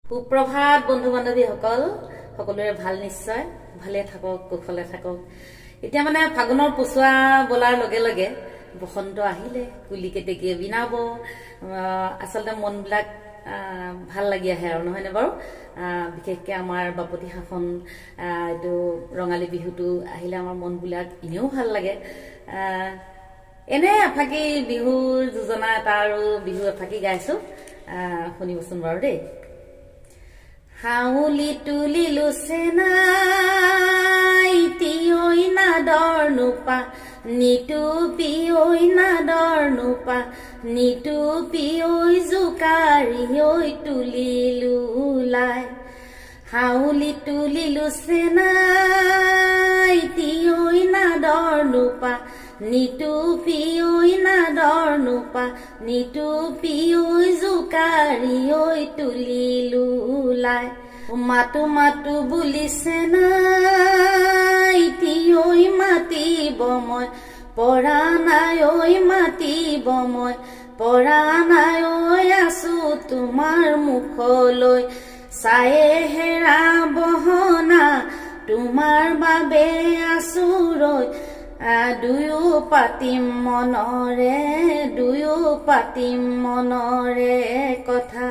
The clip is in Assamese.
সুপ্ৰভাত বন্ধু বান্ধৱীসকল, সকলোৰে ভাল নিশ্চয়, ভালে থাকক, কুশলে থাকক। এতিয়া মানে ফাগুনৰ পচুৱা বলাৰ লগে লগে বসন্ত আহিলে, কুলি কেতেকীয়ে বিনাব, আচলতে মনবিলাক ভাল লাগি আহে আৰু নহয়নে বাৰু। বিশেষকৈ আমাৰ বাপতি সাহন এইটো ৰঙালী বিহুটো আহিলে আমাৰ মনবিলাক এনেও ভাল লাগে। এনে এফাকি বিহুৰ যোজনা এটা আৰু বিহু এফাকি গাইছো, শুনিবচোন বাৰু দেই। হাউলি তুলিলো চেনাই ঐ নাদৰ নোপা, নিটুপি ঐ নাদৰ নোপা, নিটুপি ঐ জোকাৰি ঐ তুলিলো লাই। হাউলি তুলিলো চেনাই ঐ নাদৰ নোপা, নিটুপি ঐ নাদৰ নোপা, নিটুপি ঐ জোকাৰি ঐ তুলিলো লাই। মাতো মাতো বুলিছে নাই ঐ মাতিব মই, পৰা নাই ঐ মাতিব মই, পৰা নাই ঐ আছো তোমাৰ মুখলৈ, চায়ে হেৰা বহনা তোমাৰ বাবে আছো ৰৈ, দুয়ো পাতিম মনৰে, দুয়ো পাতিম মনৰে কথা।